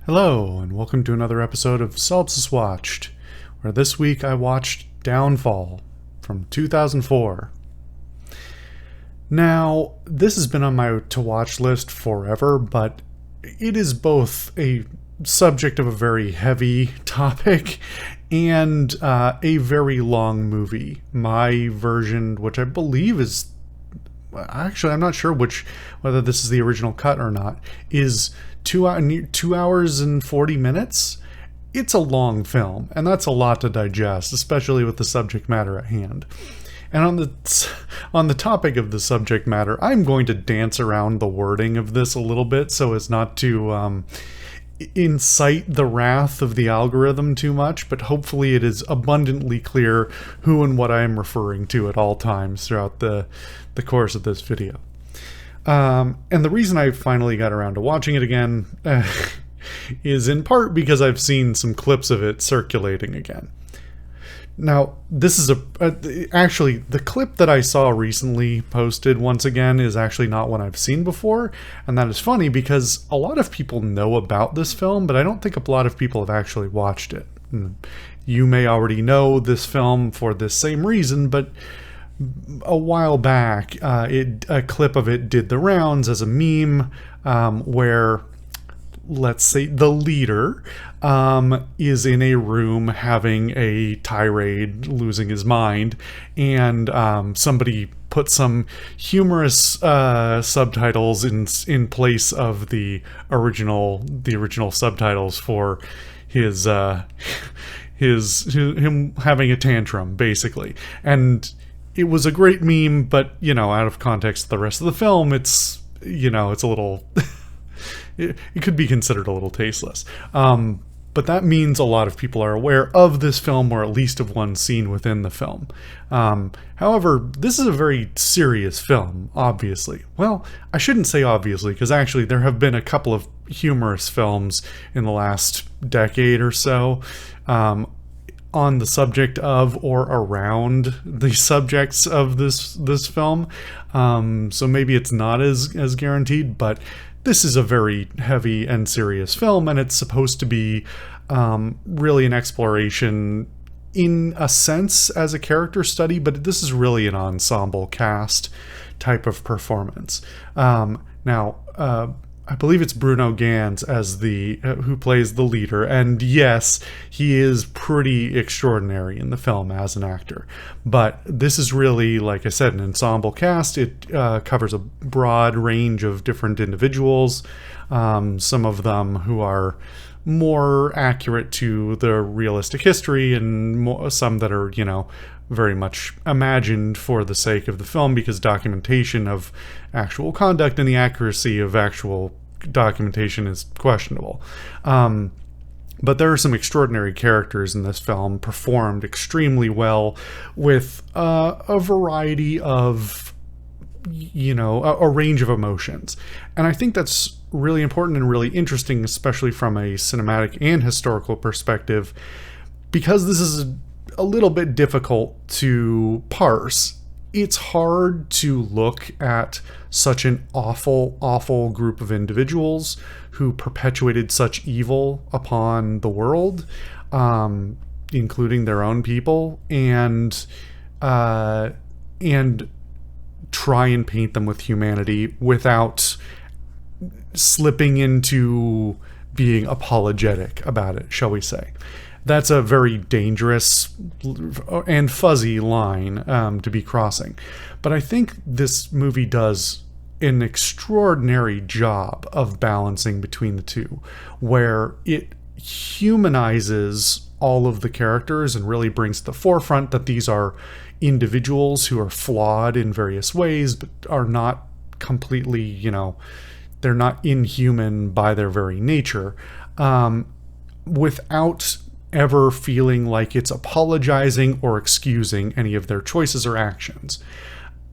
Hello, and welcome to another episode of Solipsist Watched, where this week I watched Downfall from 2004. Now, this has been on my to-watch list forever, but it is both a subject of a very heavy topic and a very long movie. My version, which I believe is... Actually, I'm not sure whether this is the original cut or not, is 2 hours and 40 minutes. It's a long film, and that's a lot to digest, especially with the subject matter at hand. And on the topic of the subject matter, I'm going to dance around the wording of this a little bit so as not to incite the wrath of the algorithm too much, but hopefully it is abundantly clear who and what I am referring to at all times throughout the course of this video. And the reason I finally got around to watching it again is in part because I've seen some clips of it circulating again. Now, this is actually, the clip that I saw recently posted once again is actually not one I've seen before, and that is funny because a lot of people know about this film, but I don't think a lot of people have actually watched it. You may already know this film for this same reason, but a while back, a clip of it did the rounds as a meme, where, let's say, the leader is in a room having a tirade, losing his mind, and somebody put some humorous subtitles in place of the original subtitles for him having a tantrum, basically. And it was a great meme, but out of context, the rest of the film, it's a little. It could be considered a little tasteless. But that means a lot of people are aware of this film, or at least of one scene within the film. However, this is a very serious film, obviously. Well, I shouldn't say obviously, because actually there have been a couple of humorous films in the last decade or so on the subject of or around the subjects of this film. So maybe it's not as guaranteed, but this is a very heavy and serious film, and it's supposed to be really an exploration in a sense as a character study, but this is really an ensemble cast type of performance. Now, I believe it's Bruno Ganz as who plays the leader, and yes, he is pretty extraordinary in the film as an actor. But this is really, like I said, an ensemble cast. It covers a broad range of different individuals, some of them who are more accurate to the realistic history, and some that are, very much imagined for the sake of the film, because documentation of actual conduct and the accuracy of actual documentation is questionable. But there are some extraordinary characters in this film, performed extremely well with a variety of, a range of emotions. And I think that's really important and really interesting, especially from a cinematic and historical perspective, because this is a little bit difficult to parse. It's hard to look at such an awful, awful group of individuals who perpetuated such evil upon the world, including their own people, and try and paint them with humanity without slipping into being apologetic about it, shall we say. That's a very dangerous and fuzzy line to be crossing. But I think this movie does an extraordinary job of balancing between the two, where it humanizes all of the characters and really brings to the forefront that these are individuals who are flawed in various ways, but are not completely, they're not inhuman by their very nature, without ever feeling like it's apologizing or excusing any of their choices or actions.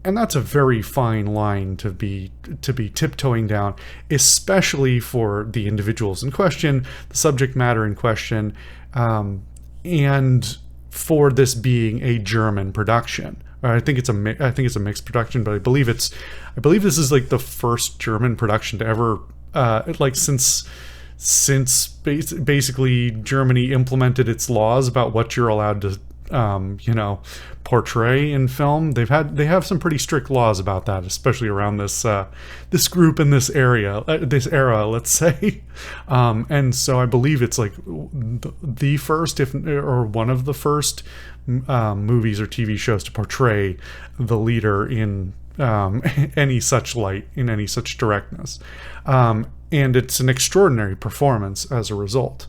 And that's a very fine line to be tiptoeing down, especially for the individuals in question, the subject matter in question, and for this being a German production. I think it's a mixed production, but I believe this is like the first German production to ever, since since basically Germany implemented its laws about what you're allowed to portray in film. They have some pretty strict laws about that, especially around this group in this this era, let's say. And so I believe it's like the first, if or one of the first movies or TV shows to portray the leader in any such light, in any such directness. And it's an extraordinary performance as a result.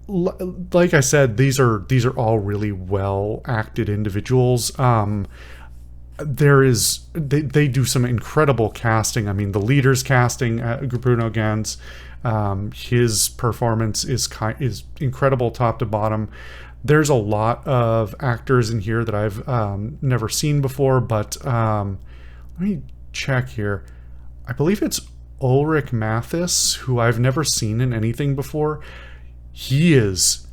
Like I said, these are all really well acted individuals. They do some incredible casting. I mean, the leader's casting, Bruno Ganz, his performance is incredible top to bottom. There's a lot of actors in here that I've never seen before, but let me check here. I believe it's Ulrich Mathis, who I've never seen in anything before. He is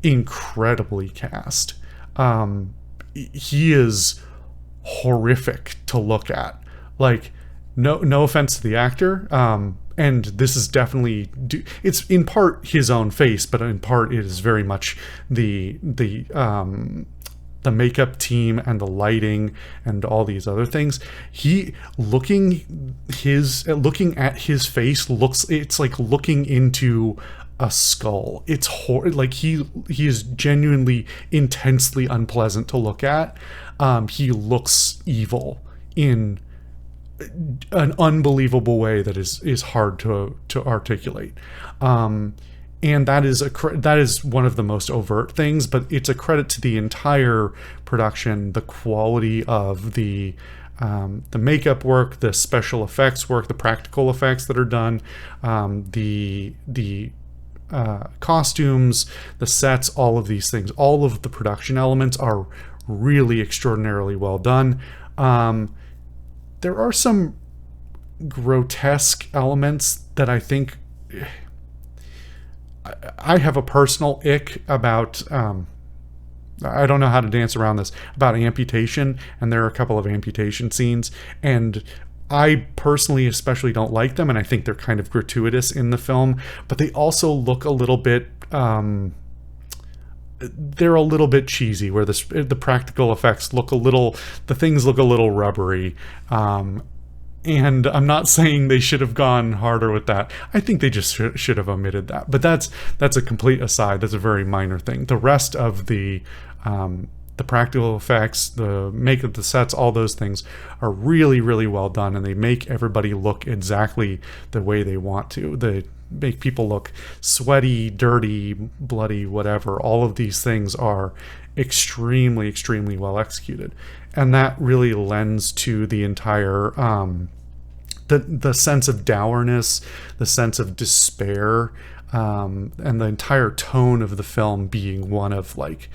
incredibly cast. He is horrific to look at. Like, no offense to the actor, and this is definitely it's in part his own face, but in part it is very much the makeup team and the lighting and all these other things. Looking at his face, it's like looking into a skull. It's like he is genuinely intensely unpleasant to look at. He looks evil in an unbelievable way that is hard to articulate. And that is one of the most overt things, but it's a credit to the entire production, the quality of the makeup work, the special effects work, the practical effects that are done, the costumes, the sets, all of these things, all of the production elements are really extraordinarily well done. There are some grotesque elements that I think I have a personal ick about. I don't know how to dance around this, about amputation, and there are a couple of amputation scenes, and I personally especially don't like them, and I think they're kind of gratuitous in the film, but they also look a little bit they're a little bit cheesy, where the practical effects look the things look a little rubbery. And I'm not saying they should have gone harder with that. I think they just should have omitted that. But that's a complete aside. That's a very minor thing. The rest of the practical effects, the makeup, the sets, all those things are really, really well done, and they make everybody look exactly the way they want to. They make people look sweaty, dirty, bloody, whatever. All of these things are extremely, extremely well executed, and that really lends to the entire the sense of dourness, the sense of despair, and the entire tone of the film being one of like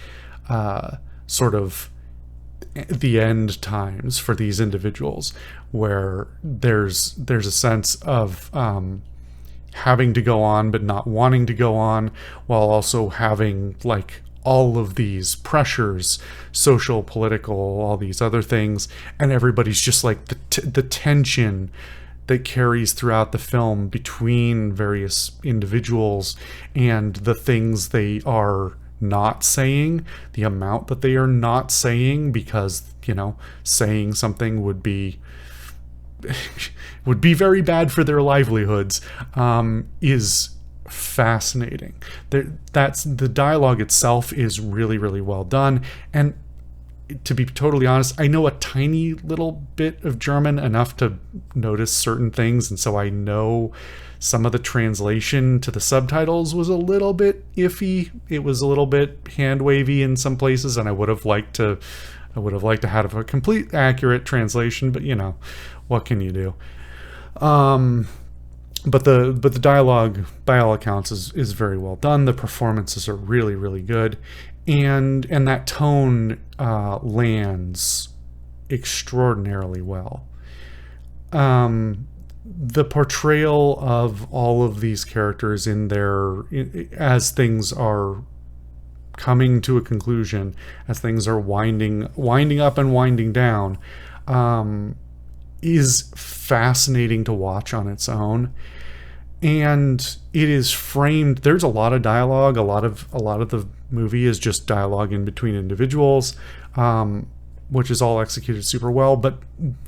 sort of the end times for these individuals, where there's a sense of having to go on but not wanting to go on, while also having like all of these pressures, social, political, all these other things, and everybody's just like the tension that carries throughout the film between various individuals and the things they are not saying, the amount that they are not saying, because saying something would be very bad for their livelihoods, is fascinating. That's the dialogue itself is really, really well done. And to be totally honest, I know a tiny little bit of German, enough to notice certain things, and so I know some of the translation to the subtitles was a little bit iffy. It was a little bit hand wavy in some places, and I would have liked to have a complete accurate translation, but what can you do? But the dialogue, by all accounts, is very well done. The performances are really, really good, and that tone lands extraordinarily well. The portrayal of all of these characters as things are coming to a conclusion, as things are winding up and winding down, is fascinating to watch on its own. and it is framed. There's a lot of dialogue. A lot of the movie is just dialogue in between individuals, which is all executed super well. But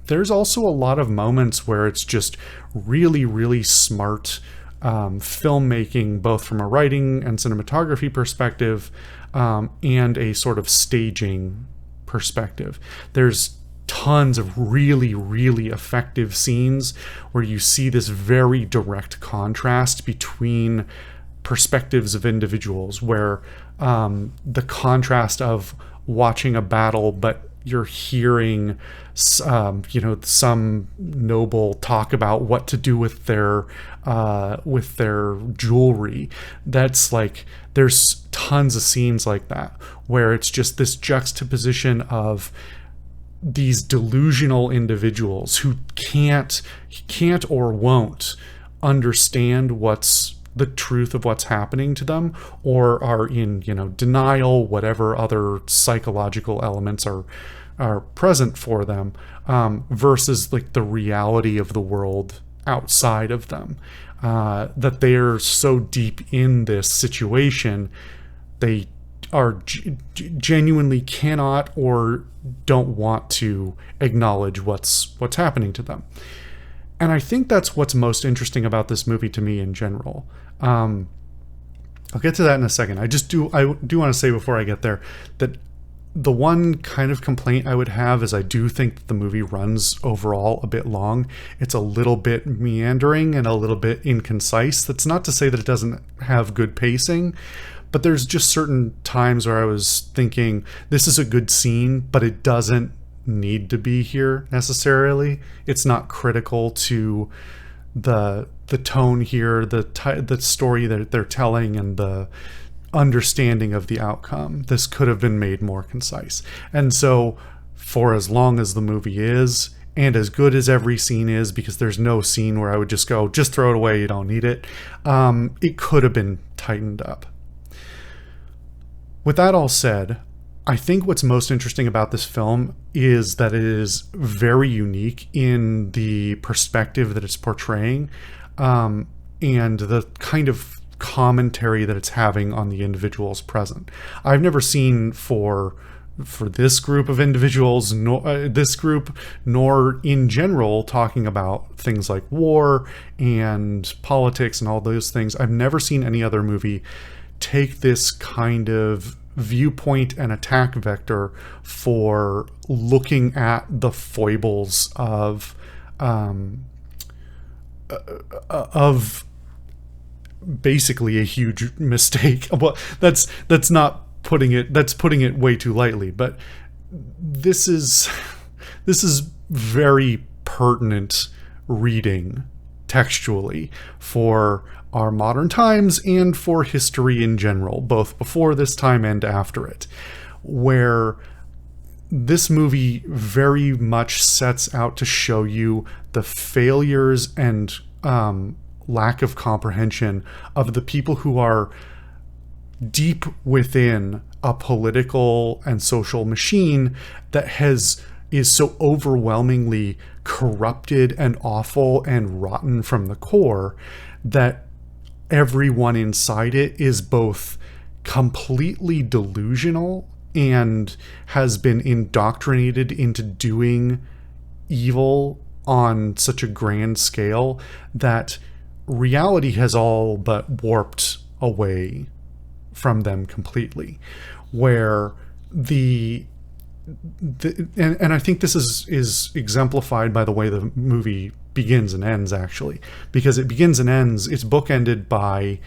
there's also a lot of moments where it's just really, really smart filmmaking, both from a writing and cinematography perspective, and a sort of staging perspective. There's tons of really, really effective scenes where you see this very direct contrast between perspectives of individuals, where the contrast of watching a battle, but you're hearing some noble talk about what to do with their jewelry. That's like, there's tons of scenes like that where it's just this juxtaposition of these delusional individuals who can't or won't understand what's the truth of what's happening to them, or are in denial, whatever other psychological elements are present for them, versus like the reality of the world outside of them, that they're so deep in this situation they are genuinely cannot or don't want to acknowledge what's happening to them. And I think that's what's most interesting about this movie to me in general. I'll get to that in a second. I do want to say before I get there that the one kind of complaint I would have is I do think that the movie runs overall a bit long. It's a little bit meandering and a little bit inconcise. That's not to say that it doesn't have good pacing, but there's just certain times where I was thinking, this is a good scene, but it doesn't need to be here necessarily. It's not critical to the tone here, the story that they're telling, and the understanding of the outcome. This could have been made more concise. And so for as long as the movie is, and as good as every scene is, because there's no scene where I would just go, just throw it away, you don't need it, it could have been tightened up. With that all said, I think what's most interesting about this film is that it is very unique in the perspective that it's portraying, and the kind of commentary that it's having on the individuals present. I've never seen for this group of individuals, nor in general, talking about things like war and politics and all those things. I've never seen any other movie take this kind of viewpoint and attack vector for looking at the foibles of basically a huge mistake. Well, that's putting it way too lightly, but this is very pertinent reading textually for our modern times and for history in general, both before this time and after it, where this movie very much sets out to show you the failures and lack of comprehension of the people who are deep within a political and social machine that is so overwhelmingly corrupted and awful and rotten from the core that everyone inside it is both completely delusional and has been indoctrinated into doing evil on such a grand scale that reality has all but warped away from them completely. Where and I think this is exemplified by the way the movie begins and ends, actually, because it begins and ends, it's bookended by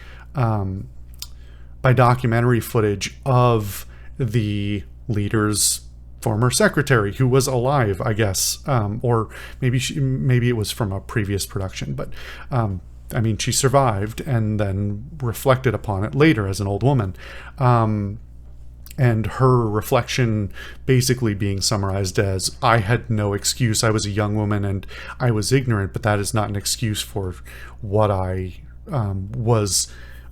documentary footage of the leader's former secretary, who was alive, I guess, or maybe it was from a previous production, but I mean, she survived and then reflected upon it later as an old woman. And her reflection basically being summarized as, I had no excuse. I was a young woman and I was ignorant, but that is not an excuse for what I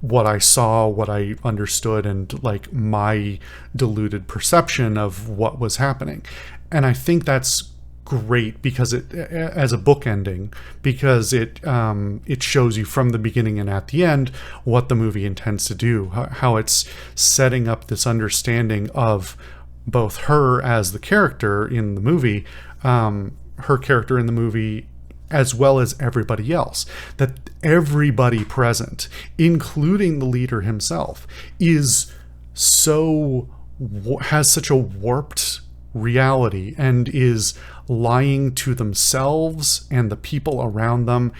what I saw, what I understood, and like my deluded perception of what was happening. And I think that's great because it, as a book ending, because it shows you from the beginning and at the end what the movie intends to do, how it's setting up this understanding of both her as the character in the movie, her character in the movie, as well as everybody else. That everybody present, including the leader himself, is has such a warped reality and is lying to themselves and the people around them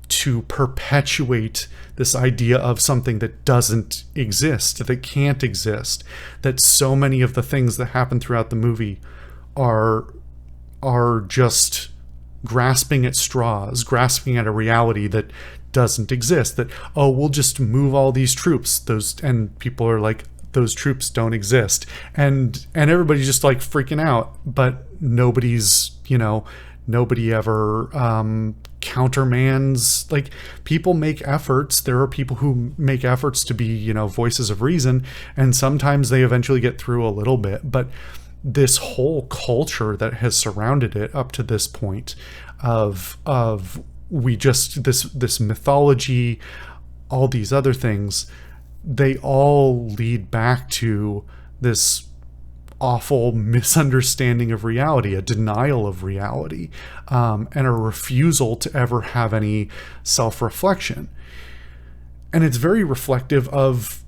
to perpetuate this idea of something that doesn't exist, that can't exist, that so many of the things that happen throughout the movie are just grasping at straws, grasping at a reality that doesn't exist, that, oh, we'll just move all these troops, and people are like, those troops don't exist, and everybody's just like freaking out, but nobody ever countermands. Like, people make efforts. There are people who make efforts to be, voices of reason, and sometimes they eventually get through a little bit, but this whole culture that has surrounded it up to this point of this mythology, all these other things, they all lead back to this awful misunderstanding of reality, a denial of reality, and a refusal to ever have any self-reflection. And it's very reflective of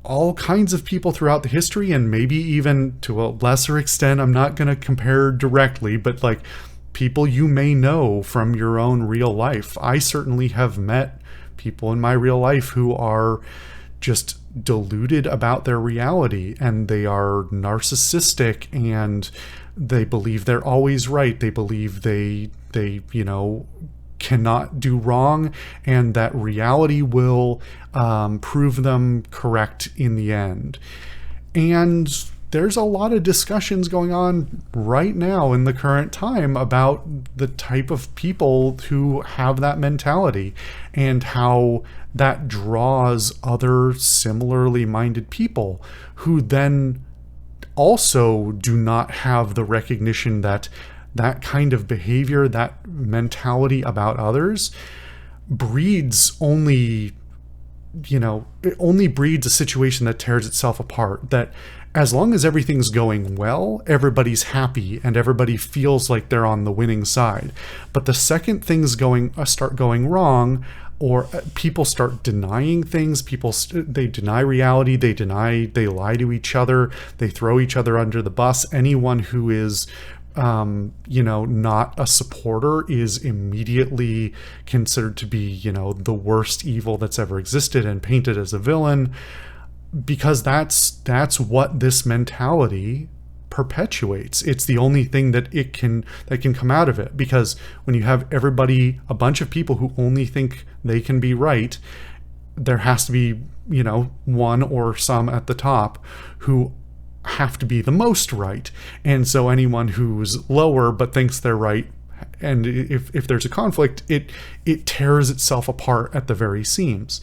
all kinds of people throughout the history, and maybe even to a lesser extent, I'm not going to compare directly, but like people you may know from your own real life. I certainly have met people in my real life who are just deluded about their reality, and they are narcissistic, and they believe they're always right. They believe they cannot do wrong, and that reality will prove them correct in the end. And there's a lot of discussions going on right now in the current time about the type of people who have that mentality and how that draws other similarly minded people who then also do not have the recognition that that kind of behavior, that mentality about others, breeds only, it only breeds a situation that tears itself apart. That as long as everything's going well, everybody's happy and everybody feels like they're on the winning side. But the second things start going wrong, or people start denying things, they deny reality, they lie to each other, they throw each other under the bus. Anyone who is not a supporter is immediately considered to be, the worst evil that's ever existed and painted as a villain, because that's what this mentality perpetuates. It's the only thing that can come out of it, because when you have a bunch of people who only think they can be right, there has to be, one or some at the top who have to be the most right. And so anyone who's lower but thinks they're right, and if there's a conflict, it tears itself apart at the very seams.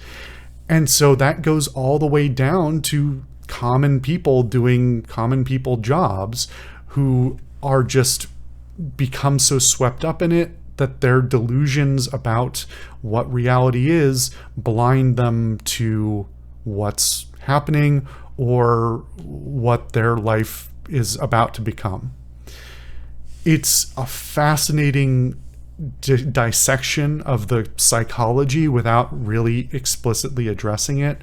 And so that goes all the way down to common people doing common people jobs, who are just become so swept up in it that their delusions about what reality is blind them to what's happening or what their life is about to become. It's a fascinating dissection of the psychology without really explicitly addressing it.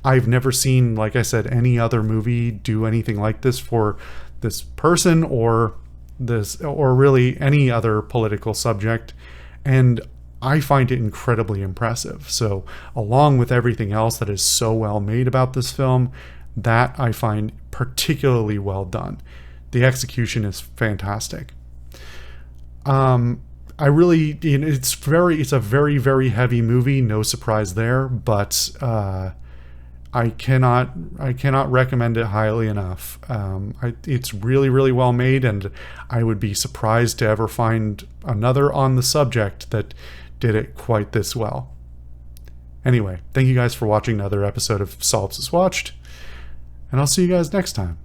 I've never seen, like I said, any other movie do anything like this for this person or really any other political subject, and I find it incredibly impressive. So along with everything else that is so well made about this film, that I find particularly well done. The execution is fantastic. It's a very, very heavy movie, no surprise there, but I cannot recommend it highly enough. It's really, really well made, and I would be surprised to ever find another on the subject that did it quite this well. Anyway, thank you guys for watching another episode of Solipsist Watched, and I'll see you guys next time.